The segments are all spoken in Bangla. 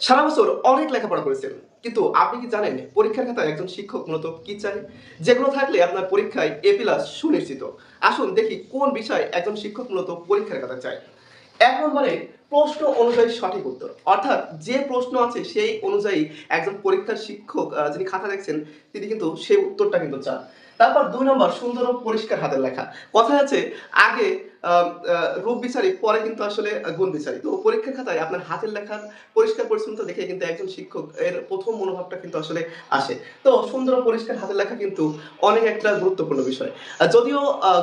সারা বছর অনেক লেখাপড়া করেছেন। কিন্তু আপনি কি জানেন পরীক্ষার খাতায় একজন শিক্ষক মূলত কি চায়? যেগুলো থাকলে আপনার পরীক্ষায় এ প্লাস সুনিশ্চিত। আসুন দেখি কোন বিষয় একজন শিক্ষক মূলত পরীক্ষার খাতায় চায়। ১ নম্বরে প্রশ্ন অনুযায়ী সঠিক উত্তর। অর্থাৎ যে প্রশ্ন আছে সেই অনুযায়ী একজন পরীক্ষার শিক্ষক যিনি খাতা দেখছেন তিনি কিন্তু সেই উত্তরটা কিন্তু চান। তারপর ২ নম্বর সুন্দর ও পরিষ্কার হাতের লেখা। কথায় আছে আগে আ আ রূপ বিচারি পরে কিন্তু আসলে গুণ বিচারি। তো পরীক্ষার খাতায় আপনার হাতের লেখার পরিষ্কার পরিচ্ছন্নতা দেখে কিন্তু একজন শিক্ষক এর ১ম মনোভাবটা কিন্তু আসলে আসে। তো সুন্দর ও পরিষ্কার হাতের লেখা কিন্তু অনেক একটা গুরুত্বপূর্ণ বিষয়। যদিও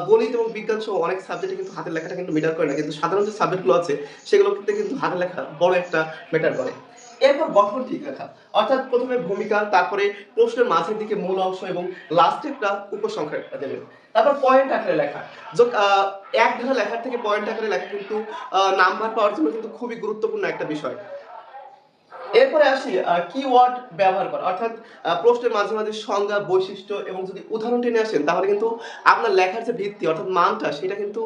গণিত এবং বিজ্ঞান সহ অনেক সাবজেক্টে কিন্তু হাতের লেখাটা কিন্তু ম্যাটার করে না। কিন্তু সাধারণ যে সাবজেক্টগুলো আছে সেগুলোতে কিন্তু হাতের লেখা বড় একটা ম্যাটার করে। এরপর গঠন ঠিক রাখা। অর্থাৎ ১ম এ ভূমিকা, তারপরে প্রশ্নের মাঝের দিকে মূল অংশ এবং লাস্টে একটা উপসংহার দেবেন। তারপর পয়েন্ট আকারে লেখা। যোগ ১ ধারা লেখার থেকে পয়েন্ট আকারে লেখা কিন্তু নাম্বার পাওয়ার জন্য কিন্তু খুবই গুরুত্বপূর্ণ একটা বিষয়। এরপরে আসি কিওয়ার্ড ব্যবহার করা। অর্থাৎ প্রশ্নের মাঝে মাঝে সংজ্ঞা, বৈশিষ্ট্য এবং যদি উদাহরণ টেনে আসেন তাহলে কিন্তু আপনার লেখার যে ভিত্তি অর্থাৎ মানটা সেটা কিন্তু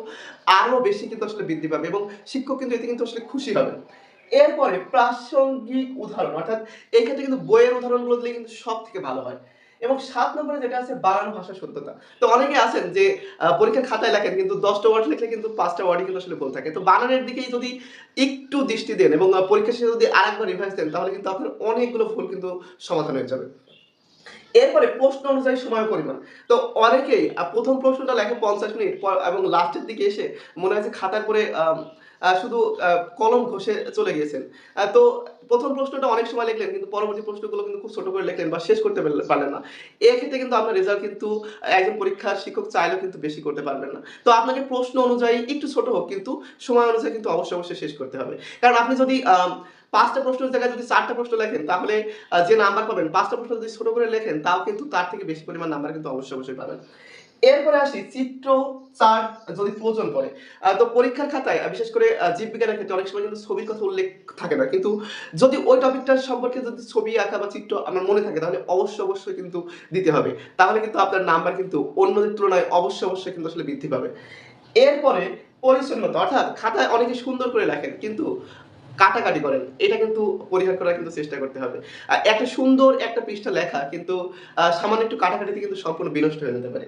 আরো বেশি কিন্তু আসলে বৃদ্ধি পাবে এবং শিক্ষক কিন্তু এতে কিন্তু আসলে খুশি হবেন। এরপরে প্রাসঙ্গিক উদাহরণ অর্থাৎ এই ক্ষেত্রে কিন্তু বইয়ের উদাহরণগুলো দিলে কিন্তু সবথেকে ভালো হয়। এবং ৭ নম্বরে যেটা আছে বানান ভাষার শুদ্ধতা। তো অনেকে আছেন যে পরীক্ষার খাতায় লেখেন কিন্তু ১০ টা ওয়ার্ড লিখলে কিন্তু ৫ টা ওয়ার্ডই কিন্তু আসলে ভুল থাকে। তো বানানের দিকেই যদি একটু দৃষ্টি দেন এবং পরীক্ষা শেষে যদি আরেকবার রিভাইজ দেন তাহলে কিন্তু আপনার অনেকগুলো ভুল কিন্তু সমাধান হয়ে যাবে। এরপরে প্রশ্ন অনুযায়ী সময় পরিমাণ। তো অনেকেই ১ম প্রশ্নটা লেখে ৫০ মিনিট এবং লাস্টের দিকে এসে মনে হয় যে খাতার পরে আম আ শুধু কলম ঘষে চলে গিয়েছেন। তো ১ম প্রশ্নটা অনেক সময় লিখলেন কিন্তু পরবর্তী প্রশ্নগুলো কিন্তু খুব ছোট করে লিখলেন বা শেষ করতে পারলেন না। এক্ষেত্রে কিন্তু আপনার রেজাল্ট কিন্তু একজন পরীক্ষার শিক্ষক চাইলেও কিন্তু বেশি করতে পারবেন না। তো আপনাকে প্রশ্ন অনুযায়ী একটু ছোট হোক কিন্তু সময় অনুযায়ী কিন্তু অবশ্যই শেষ করতে হবে। কারণ আপনি যদি ৫ টা প্রশ্নের জায়গায় যদি ৪ টা প্রশ্ন লেখেন তাহলে যে নাম্বার পাবেন ৫ টা প্রশ্ন যদি ছোট করে লেখেন তাও কিন্তু তার থেকে বেশি পরিমাণ নাম্বার কিন্তু অবশ্যই পাবেন। এরপরে আসি চিত্র, চার্ট যদি প্রয়োজন পড়ে। তো পরীক্ষার খাতায় বিশেষ করে জীববিজ্ঞানের ক্ষেত্রে অনেক সময় কিন্তু ছবির কথা উল্লেখ থাকে না। কিন্তু যদি ওই টপিকটা সম্পর্কে যদি ছবি আঁকা বা চিত্র আমার মনে থাকে তাহলে অবশ্যই কিন্তু দিতে হবে। তাহলে কিন্তু আপনার নাম্বার কিন্তু অন্যদের তুলনায় অবশ্যই কিন্তু আসলে বৃদ্ধি পাবে। এরপরে পরিচ্ছন্নতা অর্থাৎ খাতায় অনেকে সুন্দর করে লেখেন কিন্তু কাটাকাটি করেন। এটা কিন্তু পরিহার করার কিন্তু চেষ্টা করতে হবে। একটা সুন্দর একটা পৃষ্ঠা লেখা কিন্তু সামান্য একটু কাটাকাটিতে কিন্তু সম্পূর্ণ বিনষ্ট হয়ে যেতে পারে।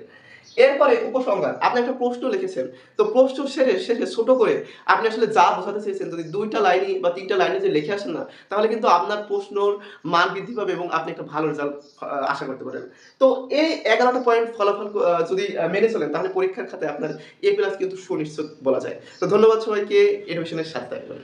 এরপরে উপসংহার। আপনি একটা প্রশ্ন লিখেছেন। তো প্রশ্ন শেষে ছোট করে আপনি আসলে যা বোঝাতে চেয়েছেন যদি ২ টা লাইনই বা ৩ টা লাইনে যে লিখে আসেন না, তাহলে কিন্তু আপনার প্রশ্নর মান বৃদ্ধি পাবে এবং আপনি একটা ভালো রেজাল্ট আশা করতে পারেন। তো এই ১১ টা পয়েন্ট ফলাফল যদি মেনে চলেন তাহলে পরীক্ষার খাতায় আপনার A+ কিন্তু সুনিশ্চিত বলা যায়। তো ধন্যবাদ সবাইকে এডুকেশনের সাথে থাকবেন।